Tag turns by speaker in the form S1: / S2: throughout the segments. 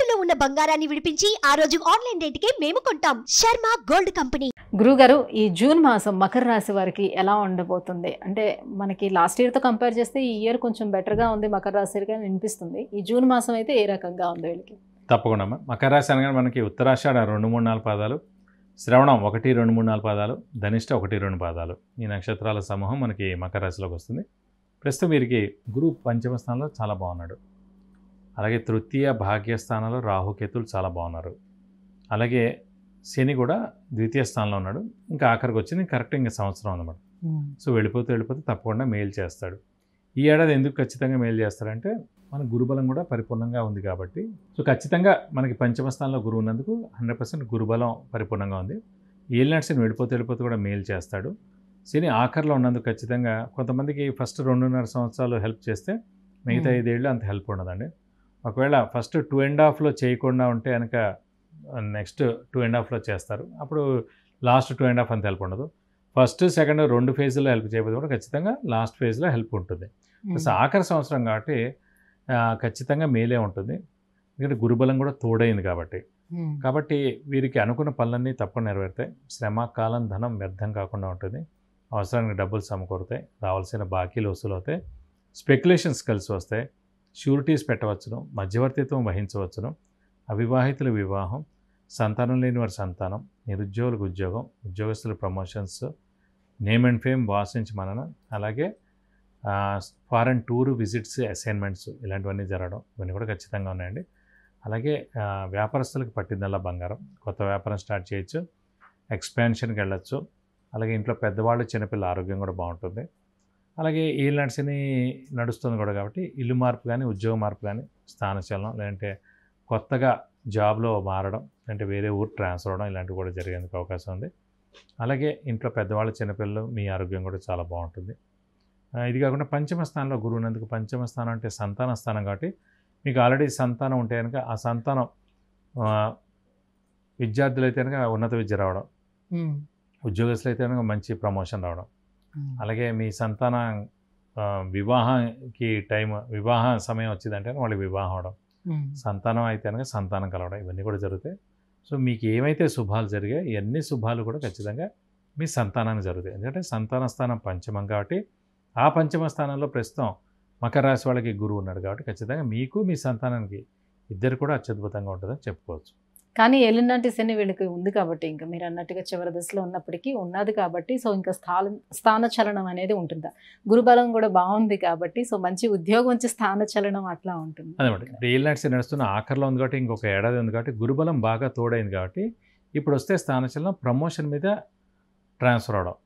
S1: తాకట్టులో ఉన్న బంగారాన్ని విడిపించి ఆ రోజు ఆన్లైన్ రేటుకే మేము కొంటాం. Sharma gold company.
S2: గురుగారు, ఈ జూన్ మాసం మకర రాశి వారికి ఎలా ఉండబోతుంది? అంటే మనకి లాస్ట్ ఇయర్తో కంపేర్ చేస్తే ఈ ఇయర్ కొంచెం బెటర్గా ఉంది మకర రాశికి అని అనిపిస్తుంది. ఈ జూన్ మాసం అయితే ఏ రకంగా ఉంది వీళ్ళకి?
S3: తప్పకుండా మకర రాశి అనగానే మనకి ఉత్తరాషాఢ 2, 3, 4 పాదాలు, శ్రవణం 1, 2, 3, 4 పాదాలు, ధనిష్ట 1, 2 పాదాలు, ఈ నక్షత్రాల సమూహం మనకి మకర రాశిలోకి వస్తుంది. ప్రస్తుతం వీరికి గురువు పంచమ స్థానంలో చాలా బాగున్నాడు. అలాగే తృతీయ భాగ్యస్థానంలో రాహుకేతులు చాలా బాగున్నారు. అలాగే శని కూడా ద్వితీయ స్థానంలో ఉన్నాడు. ఇంకా ఆఖరికి వచ్చింది కరెక్ట్ ఇంకా సంవత్సరం అన్నమాట. సో వెళ్ళిపోతే తప్పకుండా మేలు చేస్తాడు. ఈ ఏడాది ఎందుకు ఖచ్చితంగా మేలు చేస్తాడంటే మన గురుబలం కూడా పరిపూర్ణంగా ఉంది కాబట్టి. సో ఖచ్చితంగా మనకి పంచమ స్థానంలో గురువు ఉన్నందుకు 100% గురుబలం పరిపూర్ణంగా ఉంది. ఏలినాటి శని వెళ్ళిపోతే కూడా మేలు చేస్తాడు. శని ఆఖరిలో ఉన్నందుకు ఖచ్చితంగా కొంతమందికి ఫస్ట్ 2.5 సంవత్సరాలు హెల్ప్ చేస్తే మిగతా 5 ఏళ్ళు అంత హెల్ప్ ఉండదండి. ఒకవేళ ఫస్ట్ 2.5లో చేయకుండా ఉంటే కనుక నెక్స్ట్ 2.5లో చేస్తారు. అప్పుడు లాస్ట్ 2.5 అంత హెల్ప్ ఉండదు. ఫస్ట్ సెకండ్ 2 ఫేజ్లో హెల్ప్ చేయకపోతే కూడా ఖచ్చితంగా లాస్ట్ ఫేజ్లో హెల్ప్ ఉంటుంది. ఆఖరి సంవత్సరం కాబట్టి ఖచ్చితంగా మేలే ఉంటుంది. ఎందుకంటే గురుబలం కూడా తోడైంది కాబట్టి వీరికి అనుకున్న పనులన్నీ తప్పకుండా నెరవేరుతాయి. శ్రమ, కాలం, ధనం వ్యర్థం కాకుండా ఉంటుంది. అవసరానికి డబ్బులు సమకూరుతాయి. రావాల్సిన బాకీలు వసూలు అవుతాయి. స్పెక్యులేషన్స్ కలిసి వస్తాయి. షూరిటీస్ పెట్టవచ్చును. మధ్యవర్తిత్వం వహించవచ్చును. అవివాహితుల వివాహం, సంతానం లేని వారి సంతానం, నిరుద్యోగులకు ఉద్యోగం, ఉద్యోగస్తుల promotions, name and fame, boss నుంచి మనన, అలాగే ఫారెన్ టూర్ విజిట్స్, అసైన్మెంట్స్ ఇలాంటివన్నీ జరగడం ఇవన్నీ కూడా ఖచ్చితంగా ఉన్నాయండి. అలాగే వ్యాపారస్తులకు పట్టిందల్లా బంగారం. కొత్త వ్యాపారం స్టార్ట్ చేయొచ్చు. ఎక్స్పాన్షన్కి వెళ్ళొచ్చు. అలాగే ఇంట్లో పెద్దవాళ్ళు, చిన్నపిల్లల ఆరోగ్యం కూడా బాగుంటుంది. అలాగే ఏలినాటి శని నడుస్తుంది కూడా కాబట్టి ఇల్లు మార్పు కానీ, ఉద్యోగ మార్పు కానీ, స్థానచలనం, లేదంటే కొత్తగా జాబ్లో మారడం, అంటే వేరే ఊరు ట్రాన్స్ఫర్ అవ్వడం ఇలాంటివి కూడా జరిగేందుకు అవకాశం ఉంది. అలాగే ఇంట్లో పెద్దవాళ్ళు, చిన్నపిల్లలు మీ ఆరోగ్యం కూడా చాలా బాగుంటుంది. ఇది కాకుండా పంచమ స్థానంలో గురువు ఉన్నందుకు, పంచమ స్థానం అంటే సంతాన స్థానం కాబట్టి మీకు ఆల్రెడీ సంతానం ఉంటే కనుక ఆ సంతానం విద్యార్థులు అయితే కనుక ఉన్నత విద్య రావడం, ఉద్యోగస్తులు అయితే కనుక మంచి ప్రమోషన్ రావడం, అలాగే మీ సంతాన వివాహ సమయం వచ్చిందంటే వాళ్ళకి వివాహం అవడం, సంతానం అయితే కనుక సంతానం కలవడం ఇవన్నీ కూడా జరుగుతాయి. సో మీకు ఏమైతే శుభాలు జరిగాయి ఇవన్నీ శుభాలు కూడా ఖచ్చితంగా మీ సంతానానికి జరుగుతాయి. ఎందుకంటే సంతాన స్థానం పంచమం కాబట్టి ఆ పంచమ స్థానంలో ప్రస్తుతం మకర రాశి వాళ్ళకి గురువు ఉన్నాడు కాబట్టి ఖచ్చితంగా మీకు మీ సంతానానికి ఇద్దరు కూడా అత్యద్భుతంగా ఉంటుందని చెప్పుకోవచ్చు.
S2: కానీ ఏలినాటి శని వీళ్ళకి ఉంది కాబట్టి, ఇంకా మీరు అన్నట్టుగా చివరి దశలో ఉన్నప్పటికీ ఉన్నది కాబట్టి, సో ఇంకా స్థాన చలనం అనేది ఉంటుందా? గురుబలం కూడా బాగుంది కాబట్టి, సో మంచి ఉద్యోగం వచ్చి స్థాన చలనం అట్లా ఉంటుంది.
S3: అదనమాట. ఇప్పుడు ఏలినాటి శని నడుస్తున్న ఆఖరిలో ఉంది కాబట్టి, ఇంకొక ఏడాది ఉంది కాబట్టి గురుబలం బాగా తోడైంది కాబట్టి ఇప్పుడు వస్తే స్థాన చలనం ప్రమోషన్ మీద ట్రాన్స్ఫర్ అవడం,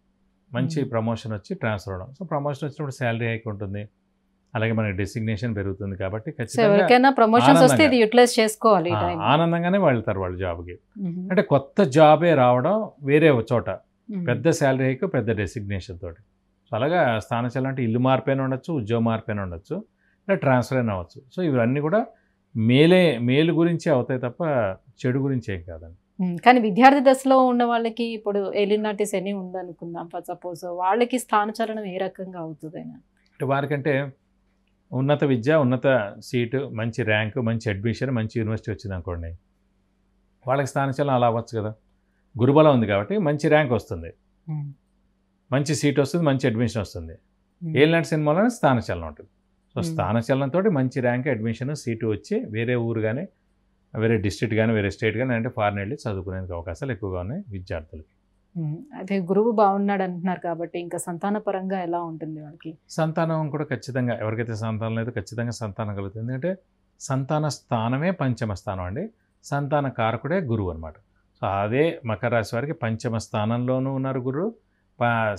S3: మంచి ప్రమోషన్ వచ్చి ట్రాన్స్ఫర్ అవడం. సో ప్రమోషన్ వచ్చినప్పుడు శాలరీ హైక్ ఉంటుంది. అలాగే మనకి డెసిగ్నేషన్ పెరుగుతుంది కాబట్టి
S2: ఖచ్చితంగా ప్రమోషన్స్ వస్తే ఇది యూటిలైజ్ చేసుకోవాలి.
S3: ఆనందంగానే వెళ్తారు వాళ్ళు జాబ్కి. అంటే కొత్త జాబే రావడం, వేరే చోట పెద్ద శాలరీ హైక్, పెద్ద డెసిగ్నేషన్ తోటి. సో అలాగా స్థానచలనం అంటే ఇల్లు మార్పైన ఉండొచ్చు, ఉద్యోగ మార్పైన ఉండొచ్చు, ఇలా ట్రాన్స్ఫర్ అయినా అవ్వచ్చు. సో ఇవన్నీ కూడా మేలు గురించి అవుతాయి తప్ప చెడు గురించి ఏం కాదండి.
S2: కానీ విద్యార్థి దశలో ఉన్న వాళ్ళకి ఇప్పుడు ఏలినాటి శని ఉందనుకుందాం సపోజ్, వాళ్ళకి స్థానచలనం ఏ రకంగా అవుతుంది?
S3: అంటే వారికంటే ఉన్నత విద్య, ఉన్నత సీటు, మంచి ర్యాంకు, మంచి అడ్మిషన్, మంచి యూనివర్సిటీ వచ్చింది అనుకోండి, వాళ్ళకి స్థానచలనం అలా అవ్వచ్చు కదా. గురుబలం ఉంది కాబట్టి మంచి ర్యాంక్ వస్తుంది, మంచి సీట్ వస్తుంది, మంచి అడ్మిషన్ వస్తుంది. ఏలినాటి శని వలన స్థానచలనం ఉంటుంది. సో స్థానచలనంతో మంచి ర్యాంక్, అడ్మిషన్, సీటు వచ్చి వేరే ఊరు కానీ, వేరే డిస్ట్రిక్ట్ కానీ, వేరే స్టేట్ కానీ, అంటే ఫారెన్ వెళ్ళి చదువుకునేందుకు అవకాశాలు ఎక్కువగా ఉన్నాయి విద్యార్థులకి.
S2: అదే గురువు బాగున్నాడు అంటున్నారు కాబట్టి ఇంకా సంతాన పరంగా ఎలా ఉంటుంది వాళ్ళకి?
S3: సంతానం కూడా ఖచ్చితంగా, ఎవరికైతే సంతానం లేదో ఖచ్చితంగా సంతానం కలుగుతుంది. ఎందుకంటే సంతాన స్థానమే పంచమ స్థానం అండి. సంతాన కారకుడే గురువు అనమాట. సో అదే మకర రాశి వారికి పంచమ స్థానంలోనూ ఉన్నారు గురువు,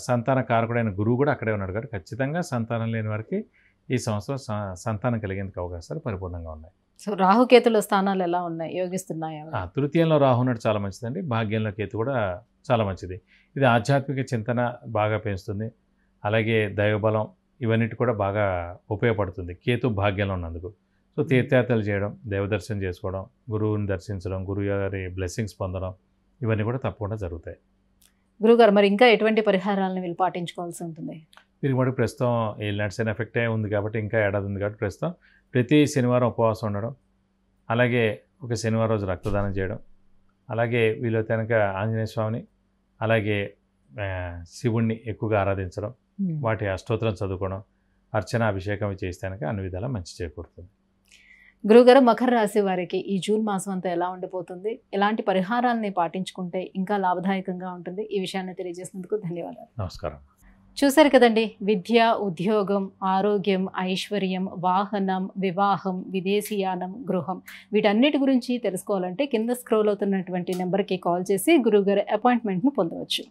S3: సంతాన కారకుడైన గురువు కూడా అక్కడే ఉన్నాడు కాబట్టి ఖచ్చితంగా సంతానం లేని వారికి ఈ సంవత్సరం సంతానం కలిగేందుకు అవకాశాలు పరిపూర్ణంగా ఉన్నాయి.
S2: సో రాహుకేతుల స్థానాలు ఎలా ఉన్నాయి, యోగిస్తున్నాయా?
S3: తృతీయంలో రాహు ఉన్నాడు, చాలా మంచిదండి. భాగ్యంలో కేతు కూడా చాలా మంచిది. ఇది ఆధ్యాత్మిక చింతన బాగా పెంచుతుంది. అలాగే దైవబలం ఇవన్నిటి కూడా బాగా ఉపయోగపడుతుంది కేతు భాగ్యంలో ఉన్నందుకు. సో తీర్థయాత్రలు చేయడం, దైవదర్శనం చేసుకోవడం, గురువుని దర్శించడం, గురువు గారి బ్లెస్సింగ్స్ పొందడం ఇవన్నీ కూడా తప్పకుండా జరుగుతాయి.
S2: గురుగారు మరి ఇంకా ఎటువంటి పరిహారాలను వీళ్ళు పాటించుకోవాల్సి ఉంటుంది?
S3: వీరికి మటుకు ప్రస్తుతం ఏలినాటి శని ఎఫెక్టే ఉంది కాబట్టి, ఇంకా ఏడాది ఉంది కాబట్టి ప్రస్తుతం ప్రతి శనివారం ఉపవాసం ఉండడం, అలాగే ఒక శనివారం రోజు రక్తదానం చేయడం, అలాగే వీలైతే కనుక ఆంజనేయ స్వామిని అలాగే శివుణ్ణి ఎక్కువగా ఆరాధించడం, వాటి అష్టోత్తరం చదువుకోవడం, అర్చన అభిషేకం చేస్తే కనుక అన్ని విధాలా మంచి చేకూరుతుంది.
S2: గురుగారు, మకర రాశి వారికి ఈ జూన్ మాసం అంతా ఎలా ఉండిపోతుంది, ఎలాంటి పరిహారాలని పాటించుకుంటే ఇంకా లాభదాయకంగా ఉంటుంది, ఈ విషయాన్ని తెలియజేసినందుకు ధన్యవాదాలు.
S3: నమస్కారం.
S2: చూశారు కదండి, విద్య, ఉద్యోగం, ఆరోగ్యం, ఐశ్వర్యం, వాహనం, వివాహం, విదేశీయానం, గృహం, వీటన్నిటి గురించి తెలుసుకోవాలంటే కింద స్క్రోల్ అవుతున్నటువంటి నెంబర్కి కాల్ చేసి గురువుగారి అపాయింట్మెంట్ను పొందవచ్చు.